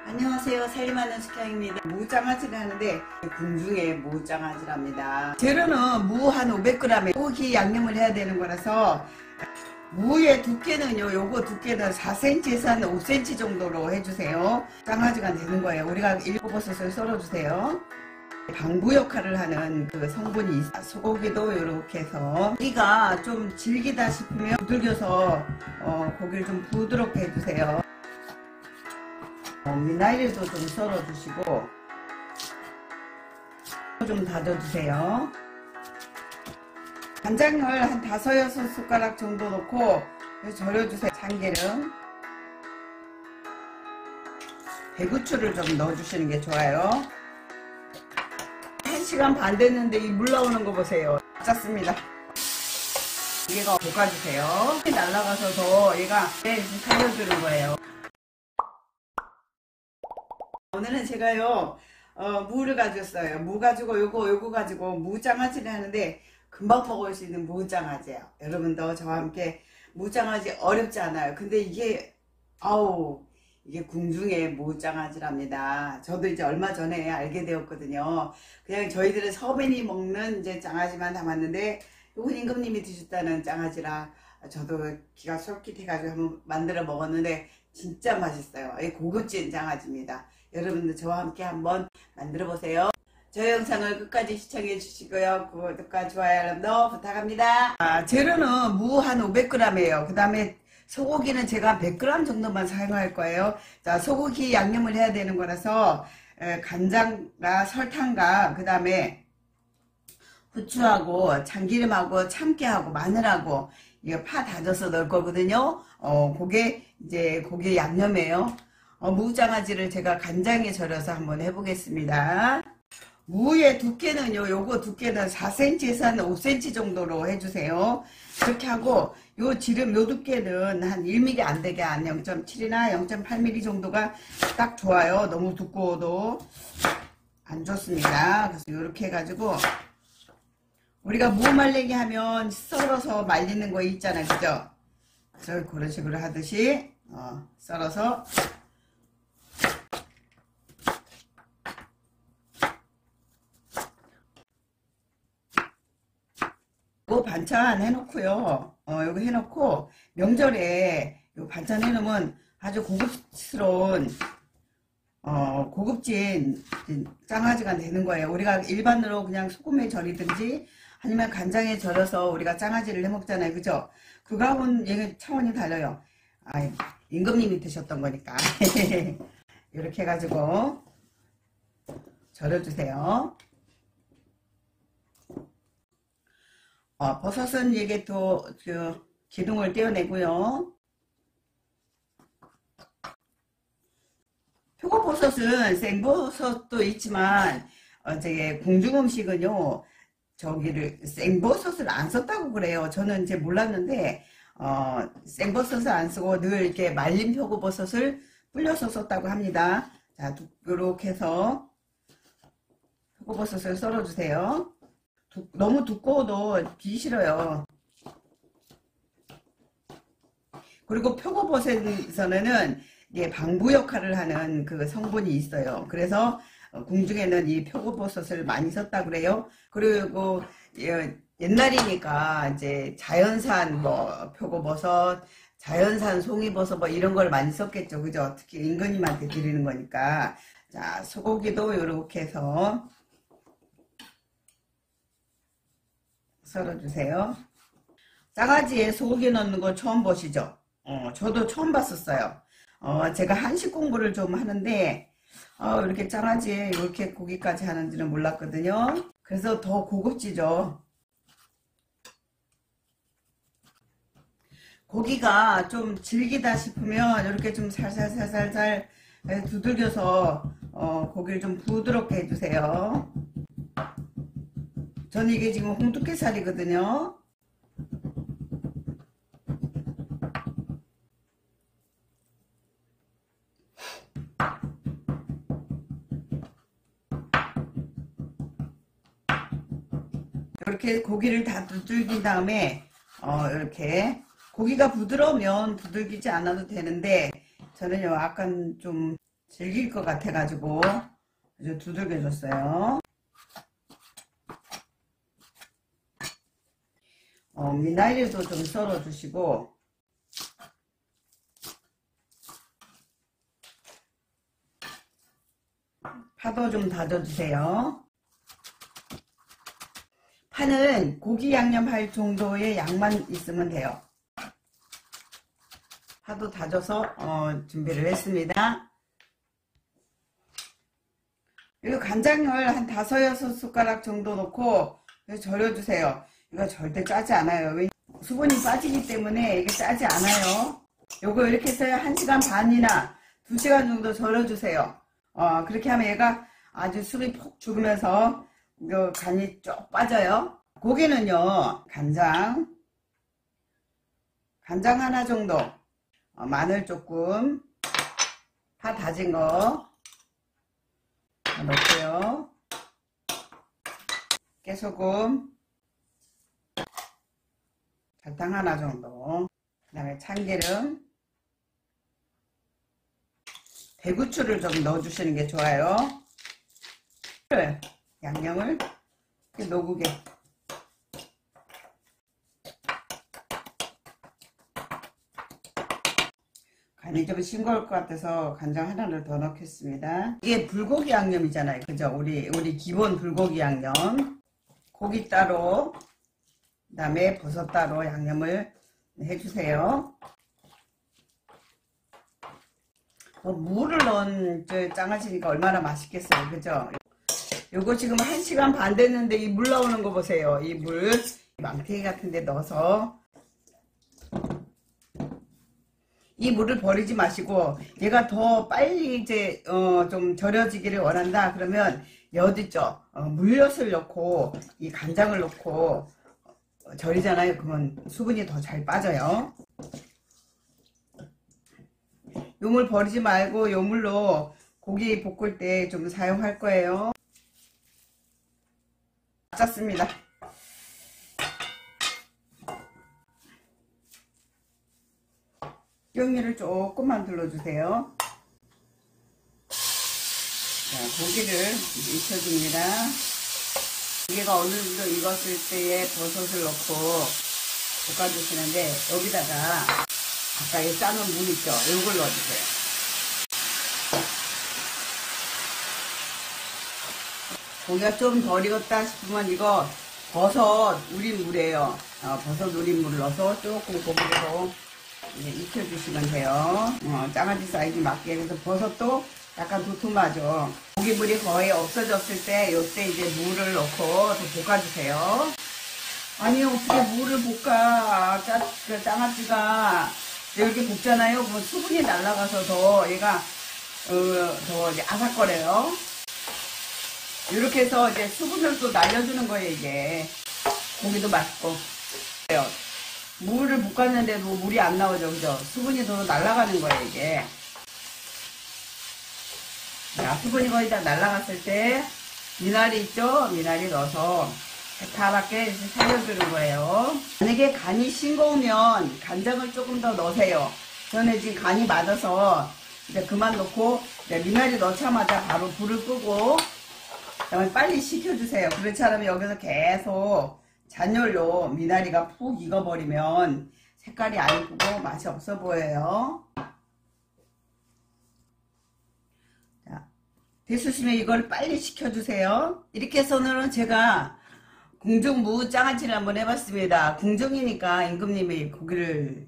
안녕하세요. 살림하는 숙향입니다. 무장아찌를 하는데 궁중의 무장아찌랍니다. 재료는 무 한 500g에 고기 양념을 해야 되는 거라서 무의 두께는요, 요거 두께는 4cm에서 한 5cm 정도로 해주세요. 장아찌가 되는 거예요. 우리가 일곱버섯을 썰어주세요. 방부 역할을 하는 그 성분이 있어요. 소고기도 이렇게 해서 고기가 좀 질기다 싶으면 두들겨서 고기를 좀 부드럽게 해주세요. 미나리도 좀 썰어주시고 좀 다져주세요. 간장을 한 5-6숟가락 정도 넣고 절여주세요. 참기름, 배구추를 좀 넣어주시는 게 좋아요. 1시간 반 됐는데 이 물 나오는 거 보세요. 짰습니다. 얘가 볶아주세요. 날아가서 더 얘가 살려주는 거예요. 오늘은 제가요 무를 가져왔어요. 무 가지고 요거 가지고 무장아찌를 하는데 금방 먹을 수 있는 무장아찌예요. 여러분도 저와 함께 무장아찌 어렵지 않아요. 근데 이게 이게 궁중의 무장아찌랍니다. 저도 이제 얼마 전에 알게 되었거든요. 그냥 저희들은 서민이 먹는 이제 장아찌만 담았는데 요건 임금님이 드셨다는 장아찌라 저도 기가 솔깃해가지고 한번 만들어 먹었는데 진짜 맛있어요. 이 고급진 장아찌입니다. 여러분들 저와 함께 한번 만들어 보세요. 저 영상을 끝까지 시청해 주시고요. 구독과 좋아요 알람도 부탁합니다. 재료는 무 한 500g이에요. 그 다음에 소고기는 제가 100g 정도만 사용할 거예요. 자, 소고기 양념을 해야 되는 거라서 간장과 설탕과 그 다음에 후추하고 참기름하고 참깨하고 마늘하고 이거 파 다져서 넣을 거거든요. 그게 이제 고기 양념이에요. 무장아찌를 제가 간장에 절여서 한번 해보겠습니다. 무의 두께는요, 요거 두께는 4cm에서 한 5cm 정도로 해주세요. 그렇게 하고 요 지름 요 두께는 한 1mm 안 되게 한 0.7이나 0.8mm 정도가 딱 좋아요. 너무 두꺼워도 안 좋습니다. 그래서 요렇게 해가지고 우리가 무 말리기 하면 썰어서 말리는 거 있잖아요, 그죠? 그래서 그런 식으로 하듯이 썰어서 요 반찬 해놓고요. 요거 해놓고 명절에 요 반찬 해놓으면 아주 고급스러운 고급진 장아찌가 되는 거예요. 우리가 일반으로 그냥 소금에 절이든지 아니면 간장에 절여서 우리가 장아찌를 해 먹잖아요, 그죠? 그거하고는 얘가 차원이 달라요. 임금님이 드셨던 거니까. 이렇게 해가지고 절여주세요. 버섯은 이게 또 기둥을 떼어내고요. 표고버섯은 생버섯도 있지만 저기 궁중 음식은요 생버섯을 안 썼다고 그래요. 저는 이제 몰랐는데 생버섯을 안 쓰고 늘 이렇게 말린 표고버섯을 불려서 썼다고 합니다. 자, 이렇게 해서 표고버섯을 썰어주세요. 너무 두꺼워도 비기 싫어요. 그리고 표고버섯에서는 이게 방부 역할을 하는 그 성분이 있어요. 그래서 궁중에는 이 표고버섯을 많이 썼다 그래요. 그리고 옛날이니까 이제 자연산 표고버섯, 자연산 송이버섯 이런 걸 많이 썼겠죠, 그죠? 특히 임금님한테 드리는 거니까. 자, 소고기도 이렇게 해서 썰어주세요. 장아찌에 소고기 넣는 거 처음 보시죠? 저도 처음 봤었어요. 제가 한식 공부를 좀 하는데 이렇게 장아찌에 이렇게 고기까지 하는지는 몰랐거든요. 그래서 더 고급지죠. 고기가 좀 질기다 싶으면 이렇게 좀 살살살살 두들겨서 고기를 좀 부드럽게 해주세요. 저는 이게 지금 홍두깨살이거든요. 이렇게 고기를 다 두들긴 다음에 이렇게 고기가 부드러우면 두들기지 않아도 되는데 저는요 약간 좀 질길 것 같아가지고 아주 두들겨 줬어요. 미나리도 좀 썰어 주시고, 파도 좀 다져 주세요. 파는 고기 양념할 정도의 양만 있으면 돼요. 파도 다져서 준비를 했습니다. 이거 간장을 한 5, 6숟가락 정도 넣고 절여주세요. 이거 절대 짜지 않아요. 왜? 수분이 빠지기 때문에 이게 짜지 않아요. 요거 이렇게 해서 1시간 반이나 2시간 정도 절여주세요. 그렇게 하면 얘가 아주 술이 푹 죽으면서 이거 간이 쭉 빠져요. 고기는요, 간장 하나 정도, 마늘 조금, 파 다진 거 넣고요. 깨소금, 설탕 하나 정도, 그 다음에 참기름, 대구추를 좀 넣어주시는 게 좋아요. 양념을 이렇게 녹게. 간이 좀 싱거울 것 같아서 간장 하나를 더 넣겠습니다. 이게 불고기 양념이잖아요. 그죠? 우리 기본 불고기 양념. 고기 따로, 그 다음에 버섯 따로 양념을 해주세요. 무를 넣은 장아찌니까 얼마나 맛있겠어요. 그죠? 요거 지금 1시간 반 됐는데 이 물 나오는 거 보세요. 이 물 망태기 같은 데 넣어서 이 물을 버리지 마시고, 얘가 더 빨리 이제 좀 절여지기를 원한다 그러면 엿 있죠, 물엿을 넣고 이 간장을 넣고 절이잖아요. 그러면 수분이 더 잘 빠져요. 요 물 버리지 말고 요 물로 고기 볶을 때 좀 사용할 거예요. 짰습니다. 경미를 조금만 둘러주세요. 자, 고기를 익혀줍니다. 고기가 어느 정도 익었을 때에 버섯을 넣고 볶아주시는데, 여기다가 아까 이 짜놓은 물 있죠? 이걸 넣어주세요. 고기가 좀 덜 익었다 싶으면 이거 버섯 우린 물이에요. 버섯 우린 물을 넣어서 조금 고기로 이제 익혀주시면 돼요. 장아찌 사이즈 맞게. 그래서 버섯도 약간 도톰하죠. 고기물이 거의 없어졌을 때 요때 이제 물을 넣고 더 볶아주세요. 아니, 어떻게 물을 볶아? 장아찌가 이렇게 볶잖아요. 그럼 수분이 날아가서 더 얘가 더 이제 아삭거려요. 이렇게 해서 이제 수분을 또 날려주는 거예요. 이게 고기도 맛있고. 물을 볶았는데도 물이 안 나오죠. 그죠? 수분이 더 날아가는 거예요. 이게. 자, 수분이 거의 다 날아갔을 때 미나리 있죠? 미나리 넣어서 파랗게 살려주는 거예요. 만약에 간이 싱거우면 간장을 조금 더 넣으세요. 저는 지금 간이 맞아서 이제 그만 넣고, 이제 미나리 넣자마자 바로 불을 끄고 그다음에 빨리 식혀주세요. 그렇지 않으면 여기서 계속 잔열로 미나리가 푹 익어버리면 색깔이 안 이쁘고 맛이 없어 보여요. 자, 됐으시면 이걸 빨리 식혀주세요. 이렇게 해서는 제가 궁중무 장아찌를 한번 해봤습니다. 궁중이니까 임금님이 고기를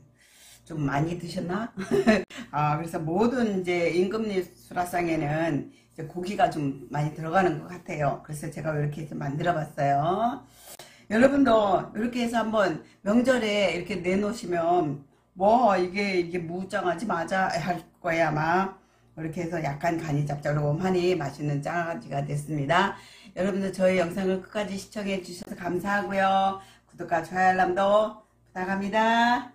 좀 많이 드셨나? 그래서 모든 이제 임금님 수라상에는 이제 고기가 좀 많이 들어가는 것 같아요. 그래서 제가 이렇게 해서 만들어 봤어요. 여러분도 이렇게 해서 한번 명절에 이렇게 내놓으시면 뭐 이게 무장아찌 맞아 할 거야 아마. 이렇게 해서 약간 간이 짭짤하니 맛있는 장아찌가 됐습니다. 여러분들 저희 영상을 끝까지 시청해 주셔서 감사하고요. 구독과 좋아요 알람도 부탁합니다.